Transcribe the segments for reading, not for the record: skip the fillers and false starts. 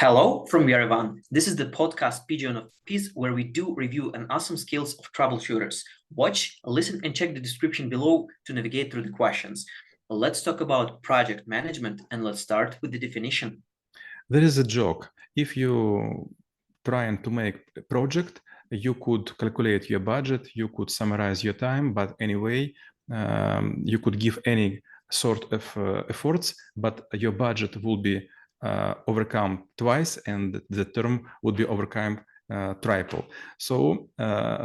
Hello from Yerevan. This is the podcast Pigeon of Peace, where we do review and awesome skills of troubleshooters. Watch, listen, and check the description below to navigate through the questions. Let's talk about project management, and let's start with the definition. There is a joke. If you trying to make a project, you could calculate your budget, you could summarize your time, but anyway, you could give any sort of efforts, but your budget will be overcome twice, and the term would be overcome triple. So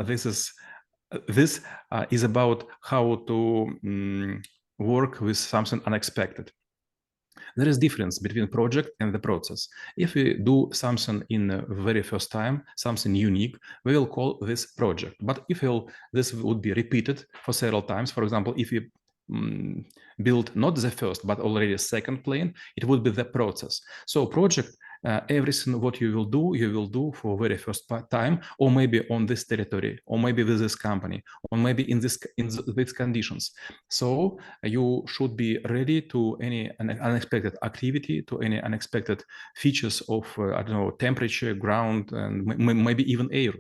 this is about how to work with something unexpected. There is difference between project and the process. If we do something in the very first time, something unique, we will call this project. But if this would be repeated for several times, for example, if you build not the first, but already a second plane, it would be the process. So project, everything what you will do for very first time, or maybe on this territory, or maybe with this company, or maybe in these conditions. So you should be ready to any unexpected activity, to any unexpected features of, I don't know, temperature, ground, and maybe even air.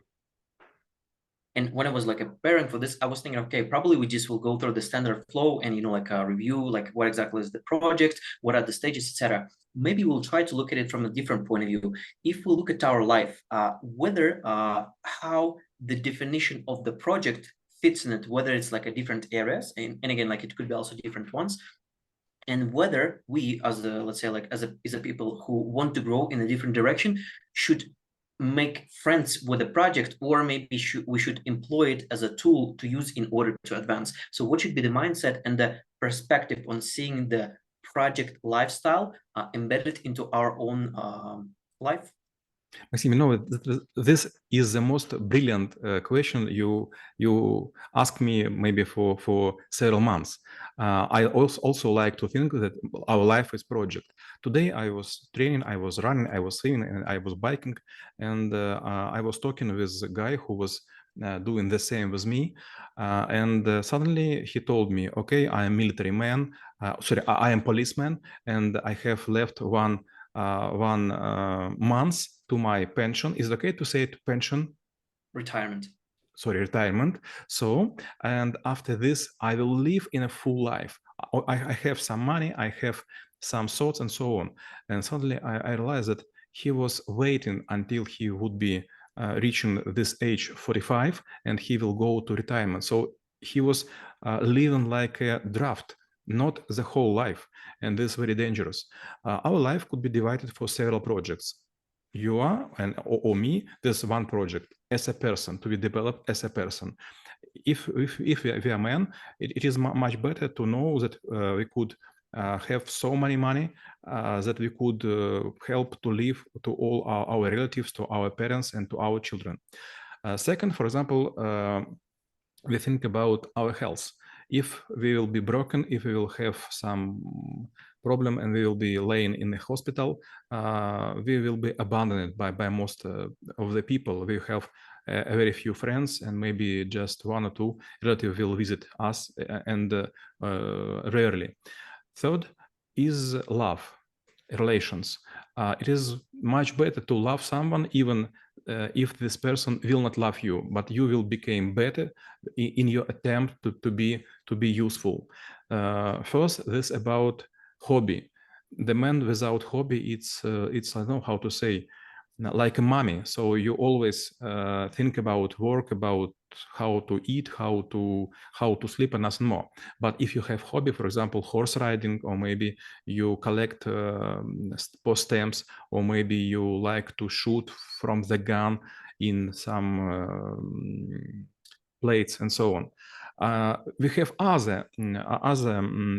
And when I was preparing for this, I was thinking, okay, probably we just will go through the standard flow and, a review, what exactly is the project, what are the stages, etc. Maybe we'll try to look at it from a different point of view. If we look at our life, whether how the definition of the project fits in it, whether it's a different areas, and again, it could be also different ones, and whether we, as a people who want to grow in a different direction, should make friends with the project, or maybe we should employ it as a tool to use in order to advance. So what should be the mindset and the perspective on seeing the project lifestyle embedded into our own life? Maxim, this is the most brilliant question you asked me maybe for several months. I also like to think that our life is project. Today I was training, I was running, I was swimming, and I was biking, and I was talking with a guy who was doing the same with me, and suddenly he told me, okay, I am military man, I am policeman, and I have left one month to my pension. Is it okay to say to pension? Retirement. Sorry, retirement. So, and after this, I will live in a full life. I have some money, I have some thoughts and so on. And suddenly I realized that he was waiting until he would be reaching this age 45 and he will go to retirement. So he was living like a draft, not the whole life, and this is very dangerous. Our life could be divided for several projects. You are, or me, there's one project as a person to be developed as a person. If we are men, it is much better to know that we could have so many money that we could help to live to all our relatives, to our parents, and to our children. Second, for example, we think about our health. If we will be broken, if we will have some problem and we will be laying in the hospital, we will be abandoned by most of the people. We have a very few friends, and maybe just one or two relatives will visit us, and rarely. Third is love, relations. It is much better to love someone even if this person will not love you, but you will become better in your attempt to be useful. First, this about hobby. The man without hobby, it's I don't know how to say, like a mummy. So you always think about work, about how to eat, how to sleep, and nothing more. But if you have hobby, for example, horse riding, or maybe you collect post stamps, or maybe you like to shoot from the gun in some plates and so on. We have other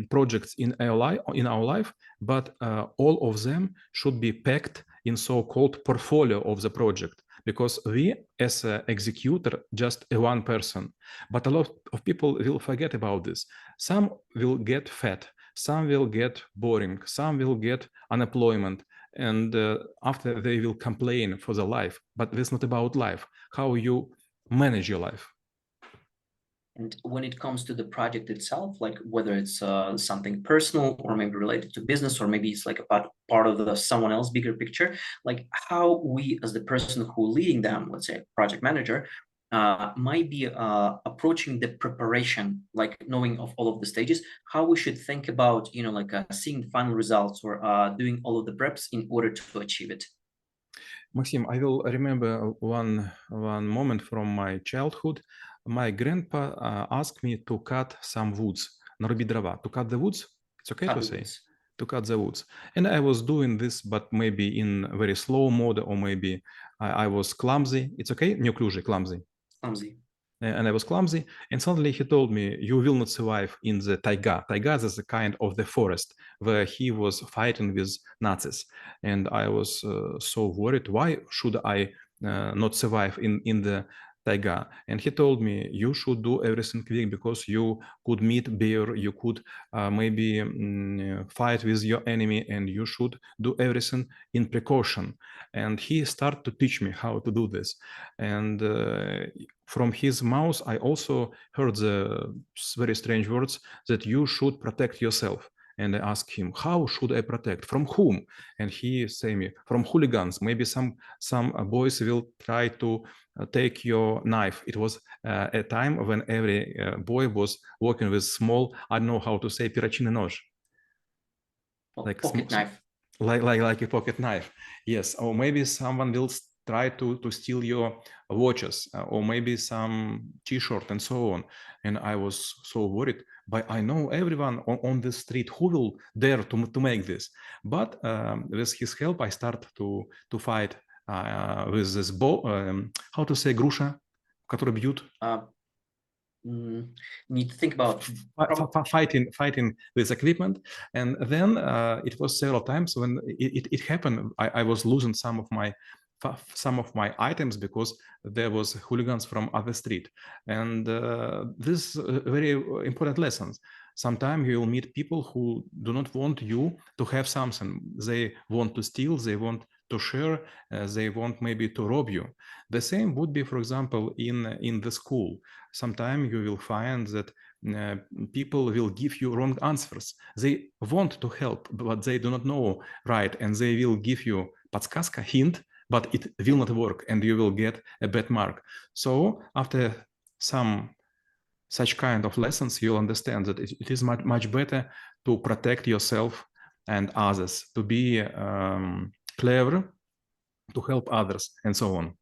projects in our life, but all of them should be packed in so-called portfolio of the project, because we, as an executor, just a one person. But a lot of people will forget about this. Some will get fat, some will get boring, some will get unemployment, and after they will complain for their life. But this is not about life, how you manage your life. And when it comes to the project itself, like whether it's something personal or maybe related to business, or maybe it's like a part of the someone else bigger picture, like how we as the person who leading them, let's say project manager, might be approaching the preparation, like knowing of all of the stages, how we should think about, like seeing the final results or doing all of the preps in order to achieve it. Maxim, I will remember one moment from my childhood. My grandpa asked me to cut some woods, нарубить дрова. To cut the woods, it's okay to say? To cut the woods. And I was doing this, but maybe in very slow mode, or maybe I was clumsy. It's okay? Неуклюжий, clumsy. Clumsy. And I was clumsy. And suddenly he told me, you will not survive in the taiga. Taiga is a kind of the forest where he was fighting with Nazis. And I was so worried. Why should I not survive in the taiga? And he told me, you should do everything quick, because you could meet bear, you could maybe fight with your enemy, and you should do everything in precaution. And he started to teach me how to do this. And from his mouth, I also heard the very strange words that you should protect yourself. And I asked him, how should I protect? From whom? And he say me, from hooligans. Maybe some boys will try to take your knife. It was a time when every boy was working with small, I don't know how to say, перочинный нож. Like pocket knife. Like a pocket knife. Yes. Or maybe someone will try to steal your watches, or maybe some t-shirt and so on. And I was so worried, but I know everyone on the street who will dare to make this. But with his help, I start to fight with this bow, how to say, груша, который бьют. Need to think about fighting this equipment. And then it was several times when it happened. I was losing some of my items because there was hooligans from other street. And this very important lessons. Sometimes you will meet people who do not want you to have something. They want to steal, they want to share, they want maybe to rob you. The same would be, for example, in the school. Sometimes you will find that people will give you wrong answers. They want to help, but they do not know right, and they will give you подсказка, hint, but it will not work, and you will get a bad mark. So after some such kind of lessons, you'll understand that it is much better to protect yourself and others, to be clever, to help others, and so on.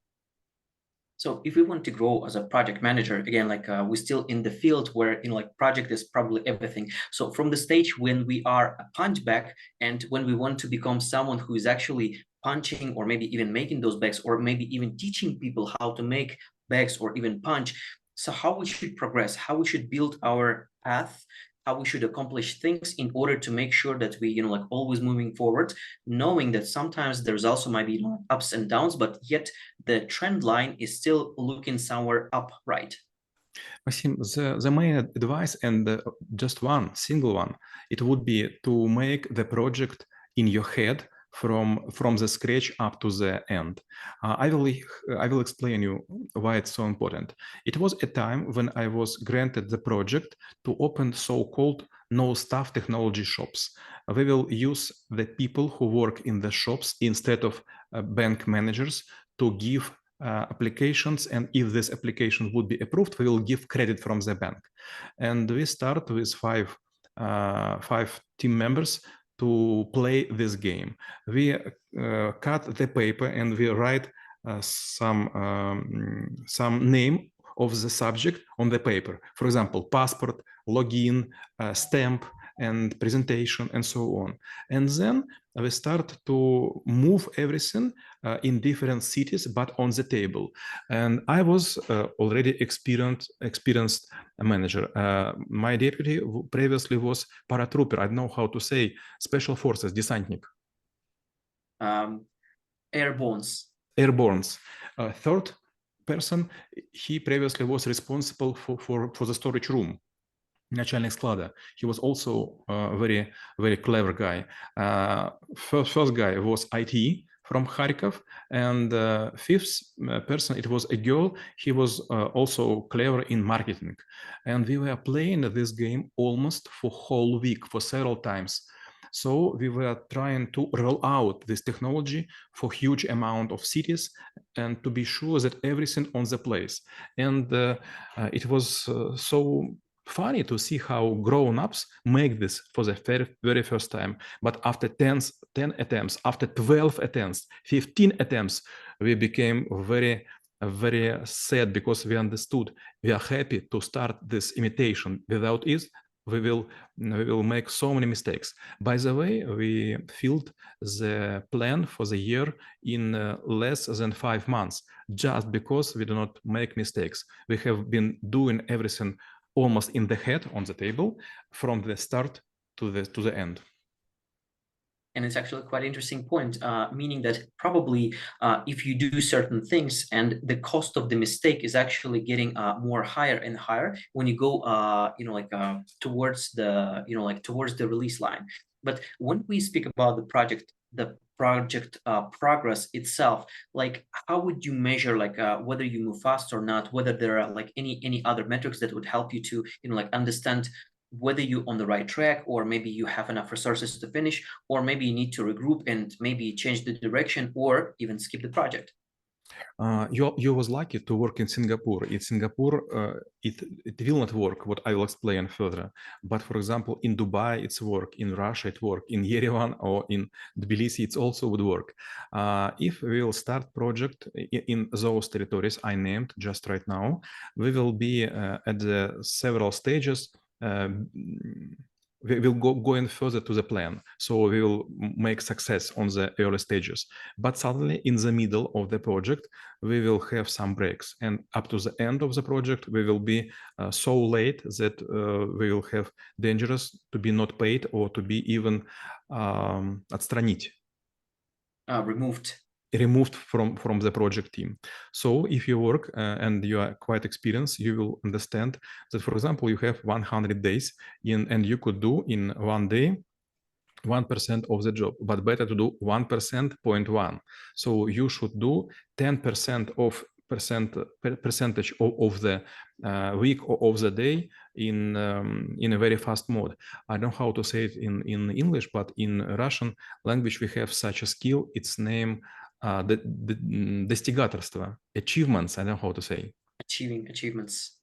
So if we want to grow as a project manager, again, like we're still in the field where like project is probably everything. So from the stage when we are a punchback, and when we want to become someone who is actually punching, or maybe even making those bags, or maybe even teaching people how to make bags or even punch. So how we should progress, how we should build our path, how we should accomplish things in order to make sure that we, like always moving forward, knowing that sometimes there's also might be ups and downs, but yet the trend line is still looking somewhere up, right? Maxim, the main advice, and just one single one, it would be to make the project in your head from the scratch up to the end. I will explain you why it's so important. It was a time when I was granted the project to open so-called no-staff technology shops. We will use the people who work in the shops instead of bank managers to give applications, and if this application would be approved, we will give credit from the bank. And we start with five team members to play this game. We cut the paper and we write some name of the subject on the paper. For example, passport, login, stamp, and presentation, and so on. And then we start to move everything in different cities, but on the table. And I was already experienced manager. My deputy previously was paratrooper. I don't know how to say, special forces, десантник. Airbornes. Third person, he previously was responsible for the storage room. Начальник склада. He was also a very clever guy. First guy was IT, from Kharkov, and fifth person, it was a girl. He was also clever in marketing, and we were playing this game almost for whole week, for several times. So we were trying to roll out this technology for huge amount of cities and to be sure that everything on the place. And it was so funny to see how grown-ups make this for the very first time. But after 10 attempts, after 12 attempts, 15 attempts, we became very sad because we understood we are happy to start this imitation. Without it, we will make so many mistakes. By the way, we filled the plan for the year in less than 5 months, just because we do not make mistakes. We have been doing everything almost in the head on the table from the start to the end. And it's actually quite an interesting point, meaning that probably if you do certain things and the cost of the mistake is actually getting more higher and higher when you go, towards the release line. But when we speak about the project progress itself, like how would you measure whether you move fast or not, whether there are like any other metrics that would help you to understand whether you're on the right track, or maybe you have enough resources to finish, or maybe you need to regroup and maybe change the direction or even skip the project? You was lucky to work in Singapore. In Singapore, it will not work, what I will explain further. But for example, in Dubai, it's work. In Russia, it work. In Yerevan or in Tbilisi, it's also would work. If we will start project in those territories I named just right now, we will be at the several stages. We will going further to the plan. So we will make success on the early stages. But suddenly in the middle of the project, we will have some breaks. And up to the end of the project, we will be so late that we will have dangerous to be not paid or to be even отстранить. Removed from the project team. So if you work and you are quite experienced, you will understand that, for example, you have 100 days and you could do in one day 1% of the job, but better to do 1%.1. So you should do 10% of percentage of the week or of the day in a very fast mode. I don't know how to say it in English, but in Russian language we have such a skill. It's named достигаторство, achievements. I don't know how to say.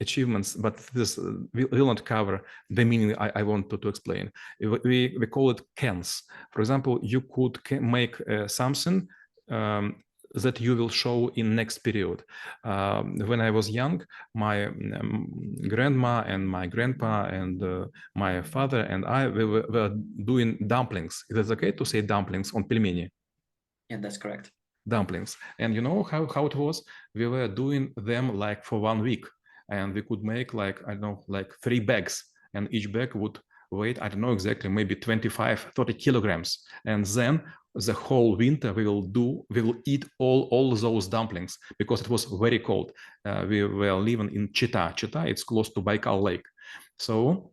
Achievements, but this will not cover the meaning I want to explain. We call it cans. For example, you could make something that you will show in next period. When I was young, my grandma and my grandpa and my father and I we were doing dumplings. Is it okay to say dumplings on пельмени? Yeah, that's correct. Dumplings. And you know how it was? We were doing them like for 1 week, and we could make like, I don't know, like 3 bags, and each bag would weight, I don't know exactly, maybe 25-30 kilograms. And then the whole winter we will eat all those dumplings because it was very cold. We were living in Chita. It's close to Baikal Lake. So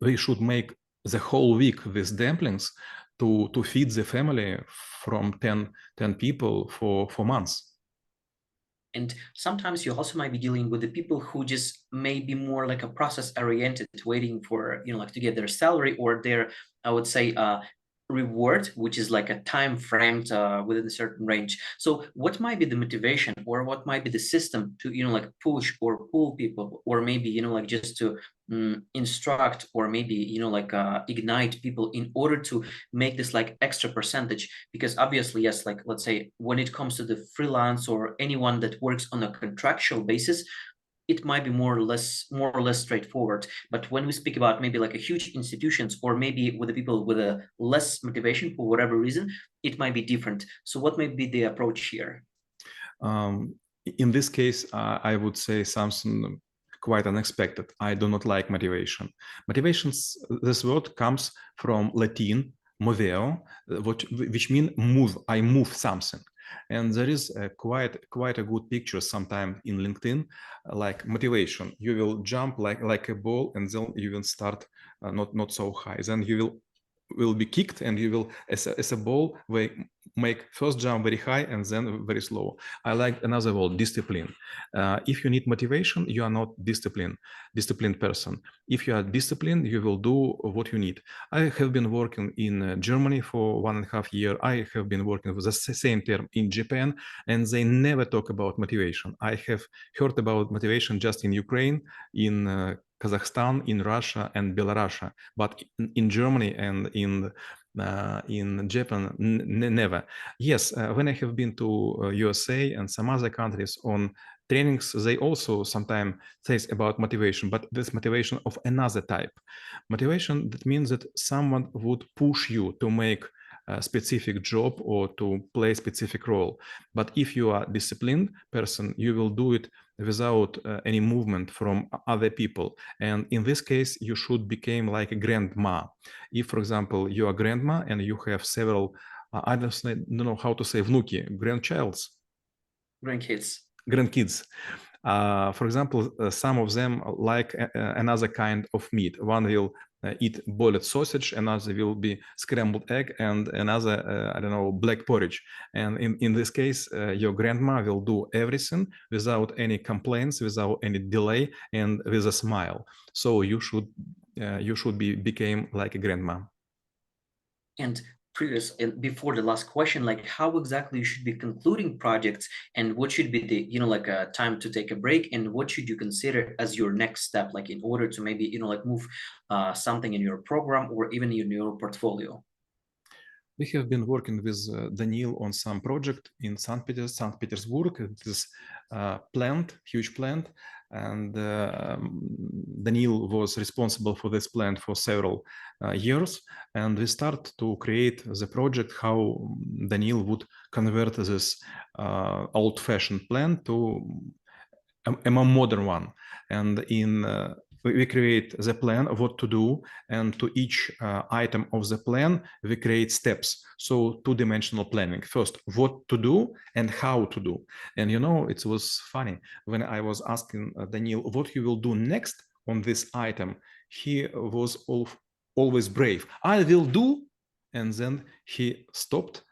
we should make the whole week these dumplings to feed the family from 10 people for months. And sometimes you also might be dealing with the people who just may be more like a process oriented, waiting for, to get their salary or their, I would say, reward, which is like a time framed within a certain range. So what might be the motivation, or what might be the system to push or pull people, or maybe just to instruct, or maybe ignite people in order to make this like extra percentage? Because obviously, yes, like let's say when it comes to the freelance or anyone that works on a contractual basis, it might be more or less straightforward. But when we speak about maybe like a huge institutions, or maybe with the people with a less motivation for whatever reason, it might be different. So what might be the approach here? In this case, I would say something quite unexpected. I do not like motivation. Motivations, this word comes from Latin moveo, which means move. I move something. And there is quite a good picture sometime in LinkedIn, like motivation. You will jump like a ball, and then you will start not so high. Then you will will be kicked, and you will, as a ball, make first jump very high and then very slow. I like another word, discipline. If you need motivation, you are not disciplined person. If you are disciplined, you will do what you need. I have been working in Germany for 1.5 years. I have been working with the same term in Japan, and they never talk about motivation. I have heard about motivation just in Ukraine, in Kazakhstan, in Russia, and Belarus, but in Germany and in Japan, never. Yes, when I have been to USA and some other countries on trainings, they also sometimes say about motivation, but this motivation of another type. Motivation, that means that someone would push you to make a specific job or to play a specific role. But if you are a disciplined person, you will do it without any movement from other people. And in this case, you should become like a grandma. If, for example, you are grandma and you have several, I don't know how to say внуки, grandkids. For example, some of them like another kind of meat. One will eat boiled sausage, another will be scrambled egg, and another, I don't know, black porridge. And in this case, your grandma will do everything without any complaints, without any delay, and with a smile. So you should become like a grandma. And before the last question, like how exactly you should be concluding projects, and what should be the like a time to take a break, and what should you consider as your next step, like in order to maybe like move something in your program or even in your portfolio? We have been working with Daniil on some project in St. Petersburg. It is huge plant, and Daniil was responsible for this plant for several years. And we start to create the project how Daniil would convert this old-fashioned plant to a more modern one. And we create the plan of what to do, and to each item of the plan, we create steps. So two-dimensional planning. First, what to do and how to do. And it was funny when I was asking Daniil what he will do next on this item. He was always brave. I will do, and then he stopped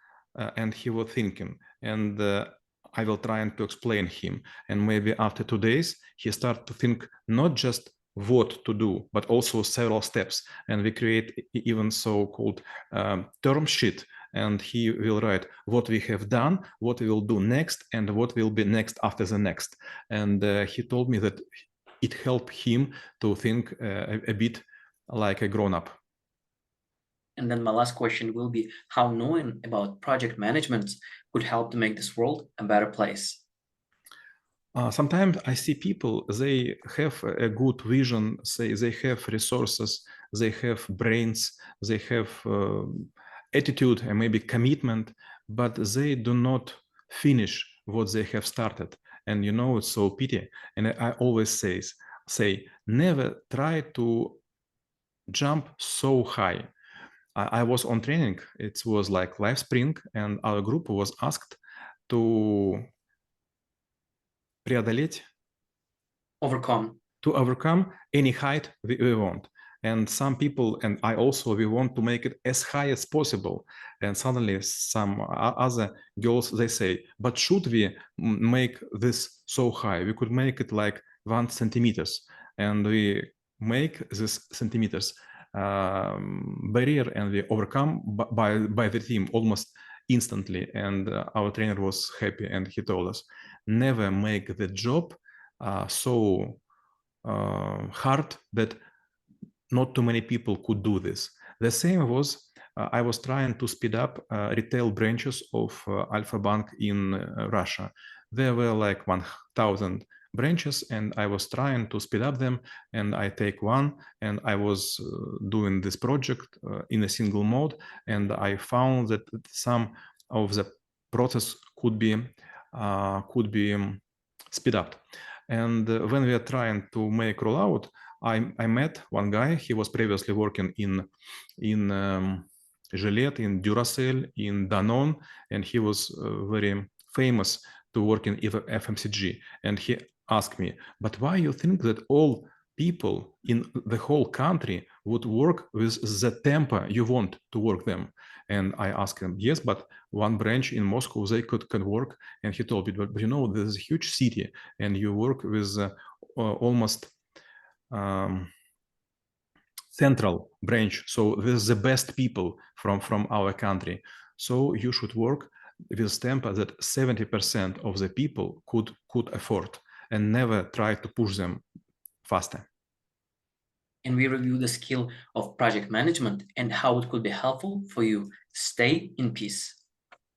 and he was thinking. And I will try to explain him. And maybe after 2 days, he started to think not just what to do, but also several steps. And we create even so-called term sheet. And he will write what we have done, what we will do next, and what will be next after the next. And he told me that it helped him to think a bit like a grown-up. And then my last question will be how knowing about project management could help to make this world a better place. Sometimes I see people, they have a good vision, they have resources, they have brains, they have attitude and maybe commitment, but they do not finish what they have started. And it's so pity. And I always say, never try to jump so high. I was on training, it was like live spring, and our group was asked to overcome any height we want. And some people, and I also, we want to make it as high as possible. And suddenly some other girls, they say, but should we make this so high? We could make it like 1 centimeters. And we make this centimeters barrier, and we overcome by the team almost instantly. And our trainer was happy, and he told us, never make the job so hard that not too many people could do this. The same was, I was trying to speed up retail branches of Alpha Bank in Russia. There were like 1,000 branches, and I was trying to speed up them, and I take one, and I was doing this project in a single mode, and I found that some of the process could be speed up. And when we are trying to make rollout, I met one guy. He was previously working in Gillette, in Duracell, in Danone, and he was very famous to work in FMCG. And he asked me, but why you think that all people in the whole country would work with the tempo you want to work them. And I asked him, yes, but one branch in Moscow, they can work. And he told me, but you know, there's a huge city and you work with almost central branch. So this is the best people from our country. So you should work with tempo that 70% of the people could afford, and never try to push them faster. And we review the skill of project management and how it could be helpful for you to stay in peace.